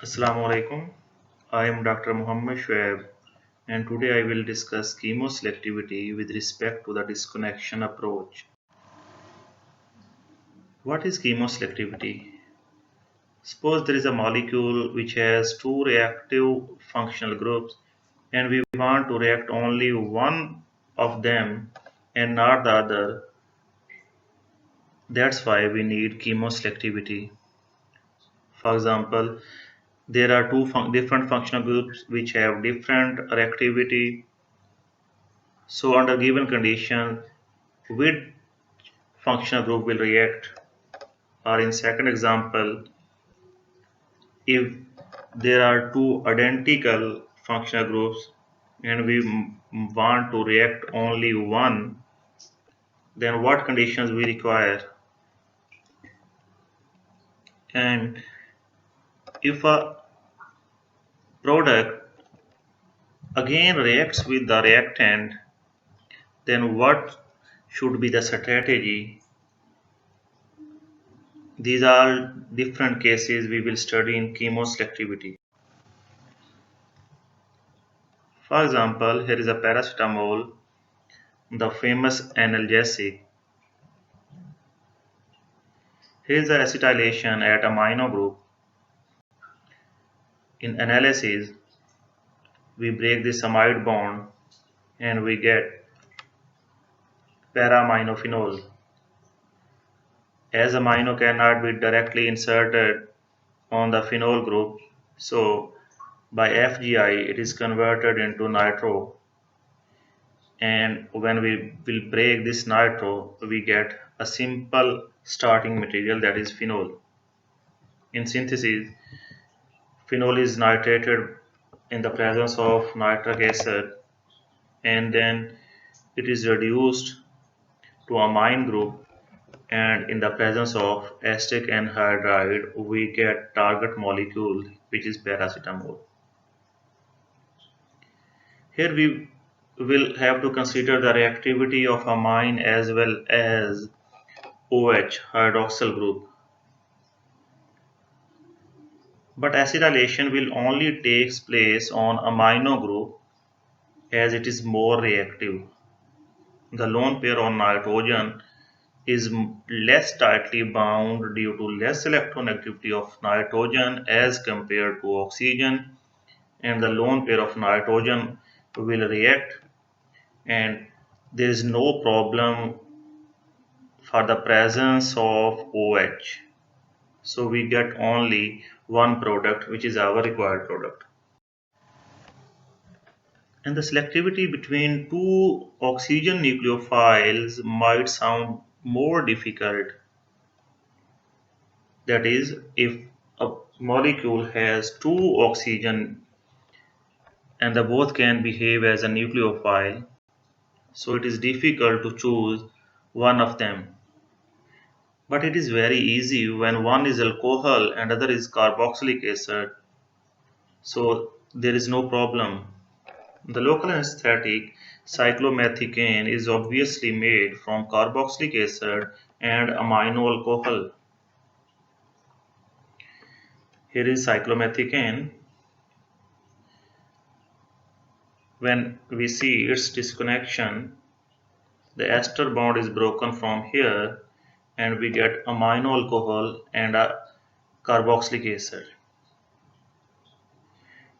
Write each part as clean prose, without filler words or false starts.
Assalamu alaikum. I am Dr. Muhammad Shoaib and today I will discuss chemoselectivity with respect to the disconnection approach. What is chemoselectivity? Suppose there is a molecule which has two reactive functional groups and we want to react only one of them and not the other. That's why we need chemoselectivity. For example, there are different functional groups which have different reactivity. So under given condition, which functional group will react? Or in second example, if there are two identical functional groups and we want to react only one, then what conditions we require? And if a product again reacts with the reactant, then what should be the strategy? These are different cases we will study in chemoselectivity. For example, here is a paracetamol, the famous analgesic. Here is the acetylation at amino group. In analysis, we break this amide bond and we get para-aminophenol. As amino cannot be directly inserted on the phenol group, so by FGI it is converted into nitro, and when we will break this nitro we get a simple starting material, that is phenol. In synthesis, phenol is nitrated in the presence of nitric acid and then it is reduced to amine group, and in the presence of acetic anhydride we get target molecule which is paracetamol. Here we will have to consider the reactivity of amine as well as OH hydroxyl group. But acetylation will only takes place on amino group as it is more reactive. The lone pair on nitrogen is less tightly bound due to less electronegativity of nitrogen as compared to oxygen, and the lone pair of nitrogen will react and there is no problem for the presence of OH. So we get only one product which is our required product. And the selectivity between two oxygen nucleophiles might sound more difficult. That is, if a molecule has two oxygen and the both can behave as a nucleophile, so it is difficult to choose one of them. But it is very easy when one is alcohol and other is carboxylic acid, so there is no problem. The local anesthetic cyclomethicane is obviously made from carboxylic acid and amino alcohol. Here is cyclomethicane. When we see its disconnection, the ester bond is broken from here and we get amino alcohol and a carboxylic acid.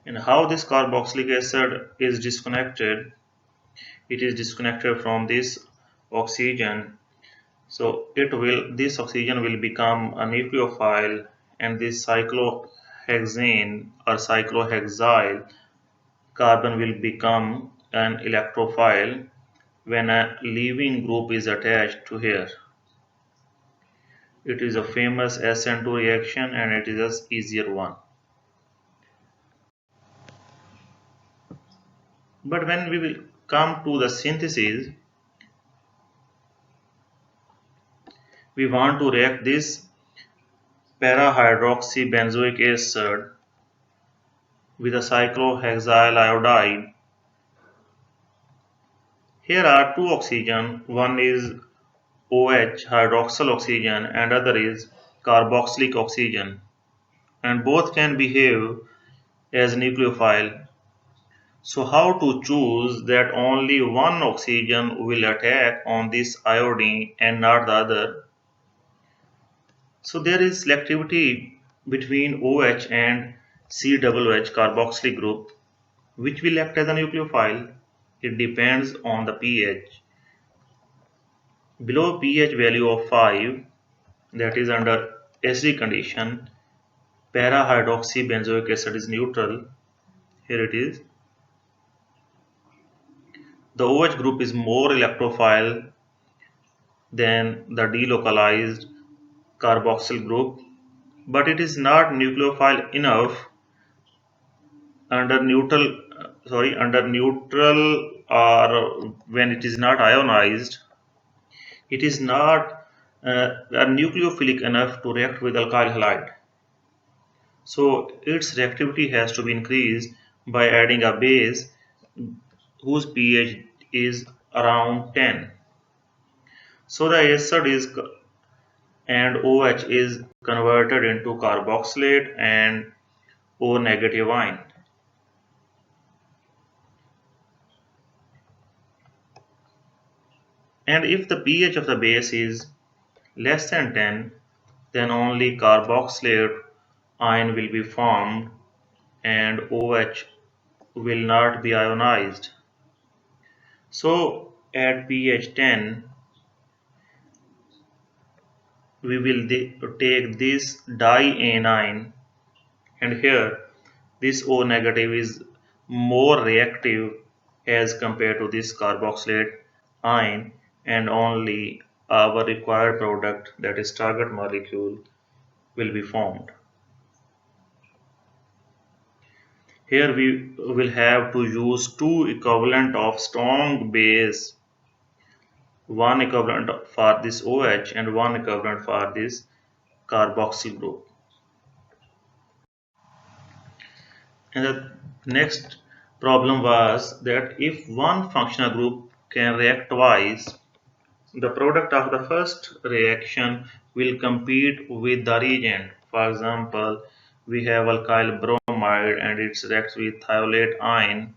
And how this carboxylic acid is disconnected? It is disconnected from this oxygen. So this oxygen will become a nucleophile and this cyclohexane or cyclohexyl carbon will become an electrophile when a leaving group is attached to here. It is a famous SN2 reaction and it is an easier one. But when we will come to the synthesis, we want to react this para-hydroxybenzoic acid with a cyclohexyl iodide. Here are two oxygen, one is OH hydroxyl oxygen and other is carboxylic oxygen. and both can behave as nucleophile. So how to choose that only one oxygen will attack on this iodine and not the other? So there is selectivity between OH and COOH carboxylic group which will act as a nucleophile. It depends on the pH. Below pH value of 5, that is under acidic condition, para-hydroxybenzoic acid is neutral. Here it is. The OH group is more electrophile than the delocalized carboxyl group, but it is not nucleophile enough under neutral, or when it is not ionized. It is not nucleophilic enough to react with alkyl halide. So its reactivity has to be increased by adding a base whose pH is around 10. So the acid is and OH is converted into carboxylate and O negative ion. And if the pH of the base is less than 10, then only carboxylate ion will be formed and OH will not be ionized. So at pH 10, we will take this dianion, and here this O negative is more reactive as compared to this carboxylate ion, and only our required product, that is target molecule, will be formed. Here we will have to use two equivalent of strong base, one equivalent for this OH and one equivalent for this carboxyl group. And the next problem was that if one functional group can react twice, the product of the first reaction will compete with the reagent. For example, we have alkyl bromide and it reacts with thiolate ion.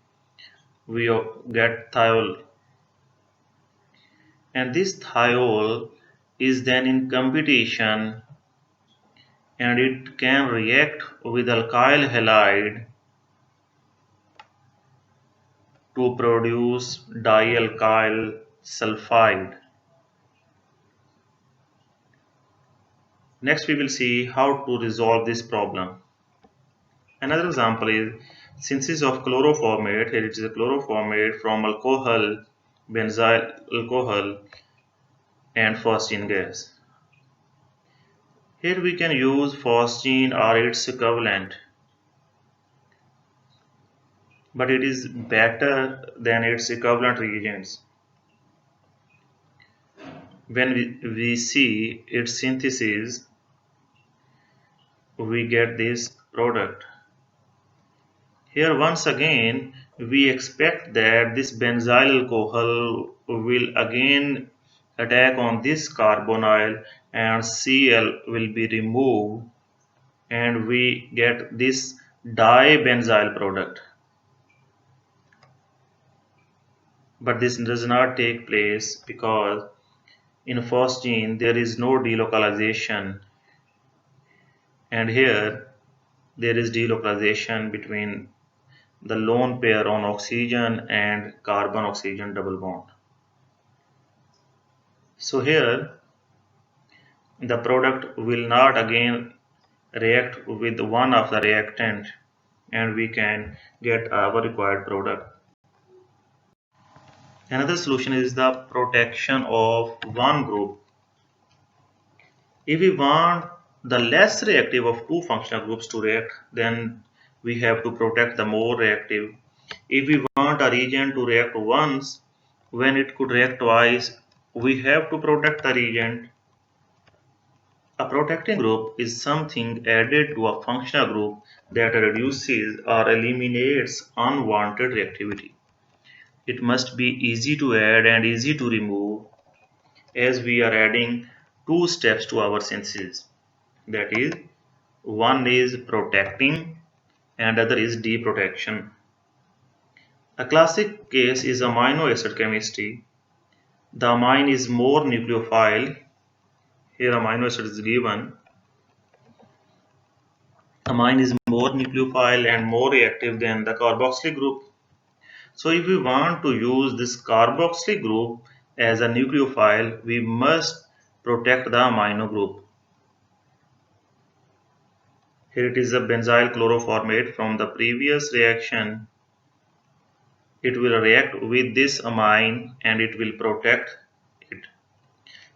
We get thiol, and this thiol is then in competition and it can react with alkyl halide to produce dialkyl sulfide. Next we will see how to resolve this problem. Another example is synthesis of chloroformate. Here it is a chloroformate from alcohol, benzyl alcohol and phosgene gas. Here we can use phosgene or its equivalent, but it is better than its equivalent reagents. When we see its synthesis, we get this product. Here once again we expect that this benzyl alcohol will again attack on this carbonyl and Cl will be removed and we get this dibenzyl product. But this does not take place because in phosgene there is no delocalization, and here there is delocalization between the lone pair on oxygen and carbon oxygen double bond. So here the product will not again react with one of the reactant and we can get our required product. Another solution is the protection of one group. If we want the less reactive of two functional groups to react, then we have to protect the more reactive. If we want a reagent to react once when it could react twice, we have to protect the reagent. A protecting group is something added to a functional group that reduces or eliminates unwanted reactivity. It must be easy to add and easy to remove, as we are adding two steps to our synthesis. That is, One is protecting and other is deprotection. A classic case is amino acid chemistry. The amine is more nucleophile. Here amino acid is given. Amine is more nucleophile and more reactive than the carboxylic group. So if we want to use this carboxylic group as a nucleophile, we must protect the amino group. Here it is a benzyl chloroformate from the previous reaction. It will react with this amine and it will protect it.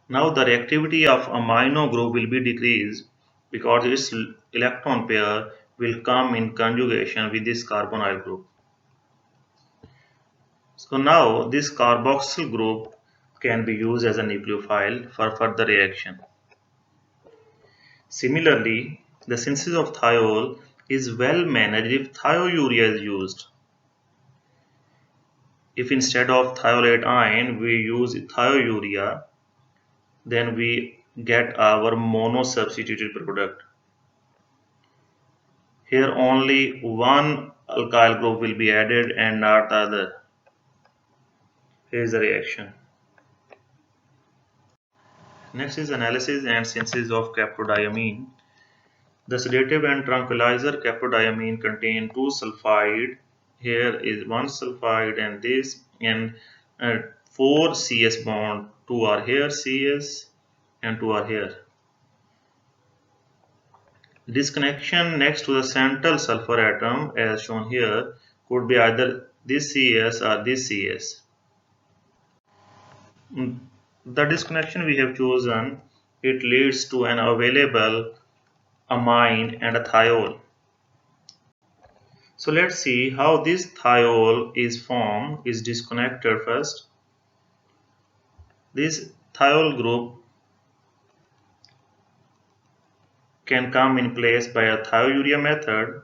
Now the reactivity of amino group will be decreased because its electron pair will come in conjugation with this carbonyl group. So now this carboxyl group can be used as a nucleophile for further reaction. Similarly, the synthesis of thiol is well managed if thiourea is used. If instead of thiolate ion we use thiourea, then we get our monosubstituted product. Here only one alkyl group will be added and not the other. Here is the reaction. Next is analysis and synthesis of caprodiamine. The sedative and tranquilizer caprodiamine contain two sulfide. Here is one sulfide and this, and four CS bond. Two are here CS and two are here. Disconnection next to the central sulfur atom as shown here could be either this CS or this CS. The disconnection we have chosen, it leads to an available amine and a thiol. So let's see how this thiol is formed, is disconnected first. This thiol group can come in place by a thiourea method.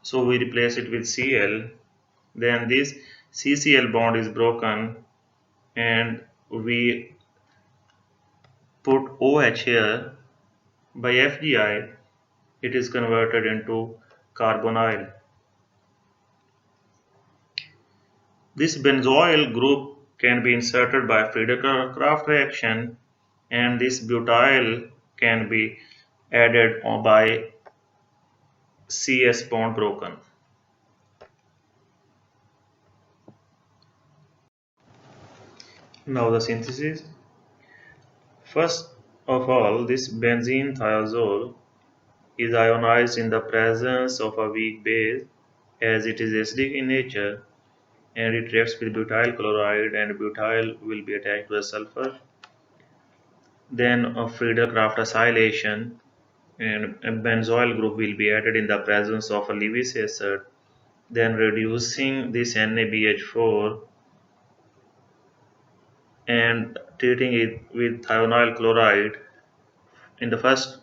So we replace it with Cl. Then this CCl bond is broken and we put OH here. By FGI, it is converted into carbonyl. This benzoyl group can be inserted by Friedel-Crafts reaction, and this butyl can be added by CS bond broken. Now the synthesis. First of all, this benzene thiazole is ionized in the presence of a weak base as it is acidic in nature, and it reacts with butyl chloride and butyl will be attached to the sulfur. Then a Friedel-Crafts acylation and a benzoyl group will be added in the presence of a Lewis acid, then reducing this NaBH4 and treating it with thionyl chloride. In the first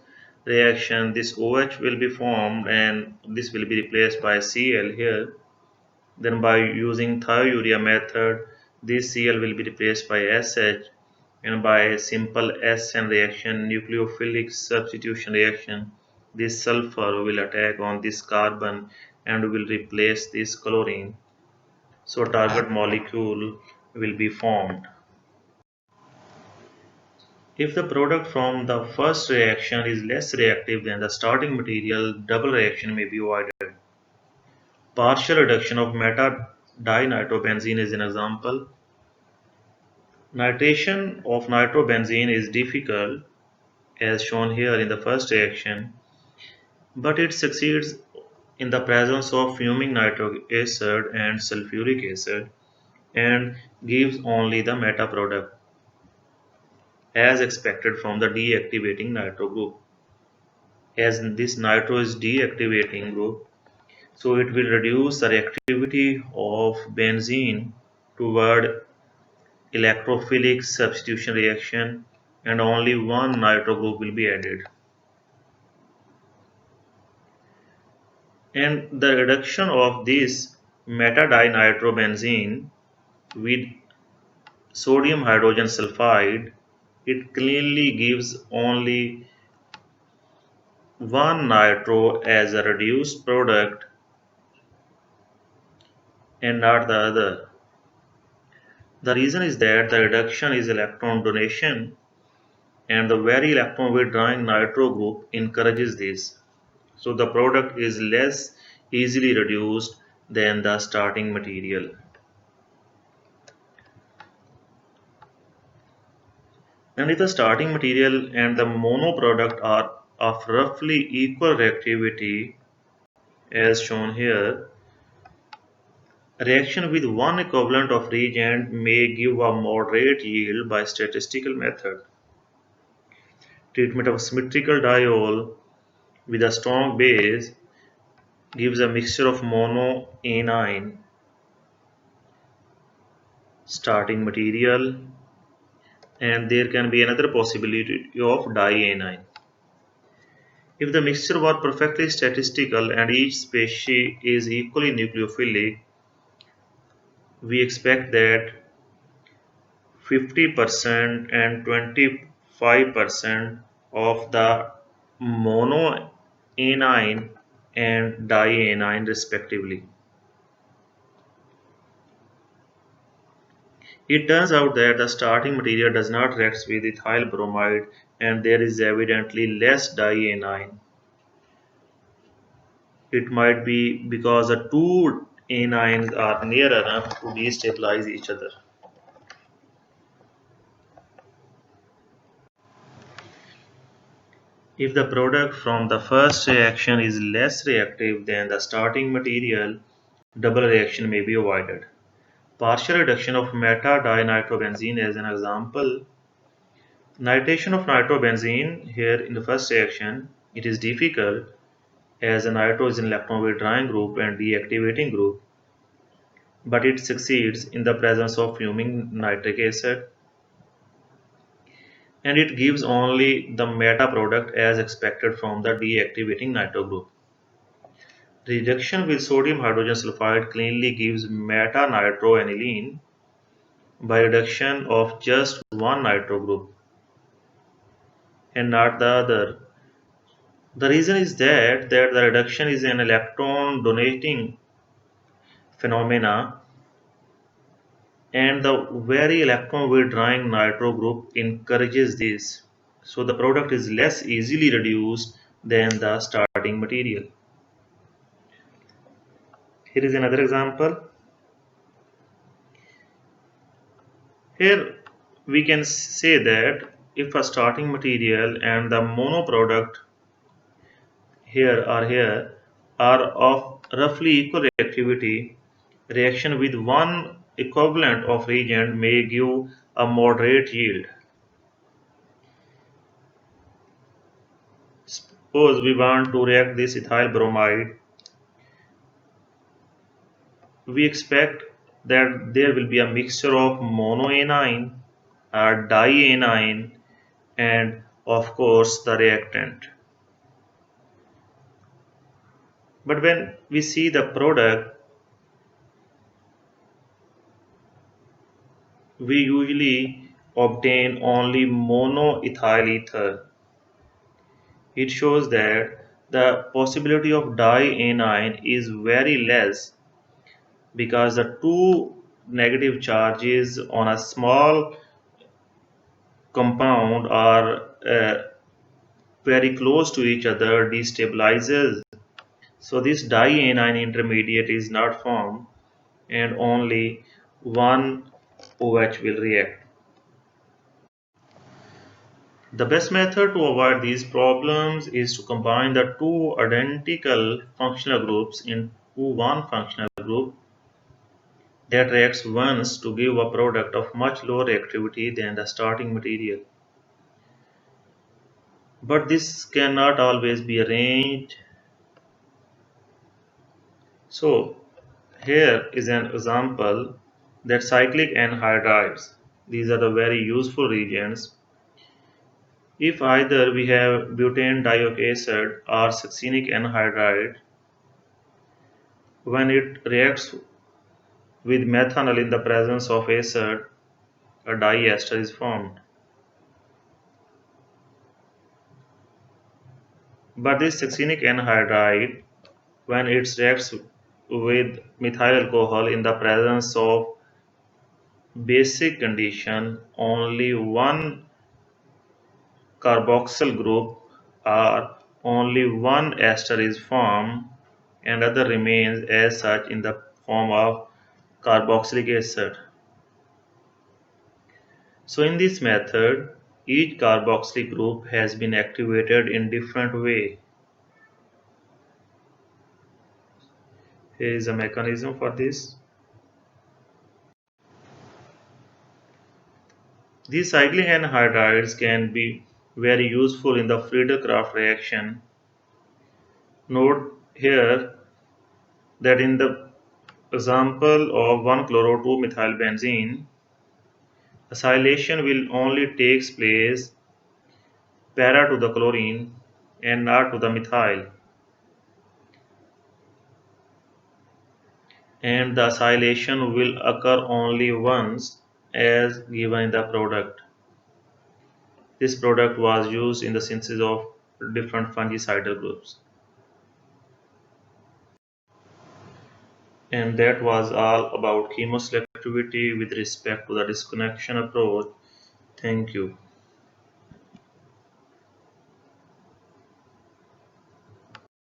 reaction, this OH will be formed and this will be replaced by Cl here. Then by using thiourea method, this Cl will be replaced by SH, and by simple SN reaction, nucleophilic substitution reaction, this sulfur will attack on this carbon and will replace this chlorine. So target molecule will be formed. If the product from the first reaction is less reactive than the starting material, double reaction may be avoided. Partial reduction of meta-dinitrobenzene is an example. Nitration of nitrobenzene is difficult as shown here in the first reaction, but it succeeds in the presence of fuming nitric acid and sulfuric acid and gives only the meta product as expected from the deactivating nitro group. As this nitro is deactivating group, so it will reduce the reactivity of benzene toward electrophilic substitution reaction and only one nitro group will be added. And the reduction of this meta-dinitrobenzene with sodium hydrogen sulfide, it cleanly gives only one nitro as a reduced product and not the other. The reason is that the reduction is electron donation and the very electron withdrawing nitro group encourages this. So the product is less easily reduced than the starting material. And if the starting material and the mono product are of roughly equal reactivity as shown here, reaction with one equivalent of reagent may give a moderate yield by statistical method. Treatment of symmetrical diol with a strong base gives a mixture of mono anion starting material, and there can be another possibility of dianion. If the mixture were perfectly statistical and each species is equally nucleophilic, we expect that 50% and 25% of the monoanion and dianion respectively. It turns out that the starting material does not react with ethyl bromide and there is evidently less dianion. It might be because the two anions are near enough to destabilize each other. If the product from the first reaction is less reactive than the starting material, double reaction may be avoided. Partial reduction of meta-dinitrobenzene as an example. Nitration of nitrobenzene here in the first reaction, it is difficult as the nitro is an electron withdrawing group and deactivating group, but it succeeds in the presence of fuming nitric acid and it gives only the meta product as expected from the deactivating nitro group. Reduction with sodium hydrogen sulfide cleanly gives meta-nitroaniline by reduction of just one nitro group and not the other. The reason is that the reduction is an electron donating phenomena and the very electron withdrawing nitro group encourages this. So the product is less easily reduced than the starting material. Here is another example. Here we can say that if a starting material and the mono product here are of roughly equal reactivity, reaction with one equivalent of reagent may give a moderate yield. Suppose we want to react this ethyl bromide, we expect that there will be a mixture of monoanion, dianion, and of course the reactant. But when we see the product, we usually obtain only monoethyl ether. It shows that the possibility of dianion is very less because the two negative charges on a small compound are very close to each other destabilizes. So this dianion intermediate is not formed and only one OH will react. The best method to avoid these problems is to combine the two identical functional groups into one functional group that reacts once to give a product of much lower reactivity than the starting material. But this cannot always be arranged. So here is an example that cyclic anhydrides. These are the very useful reagents. If either we have butane dioic acid or succinic anhydride, when it reacts with methanol in the presence of acid, a diester is formed. But this succinic anhydride, when it reacts with methyl alcohol in the presence of basic condition, only one carboxyl group or only one ester is formed and other remains as such in the form of carboxylic acid. So in this method, each carboxylic group has been activated in different way. Here is a mechanism for this. These cyclic anhydrides can be very useful in the Friedel-Crafts reaction. Note here that in the example of 1-chloro-2-methylbenzene, acylation will only takes place para to the chlorine and not to the methyl, and the acylation will occur only once as given in the product. This product was used in the synthesis of different fungicidal groups. And that was all about chemoselectivity with respect to the disconnection approach. Thank you.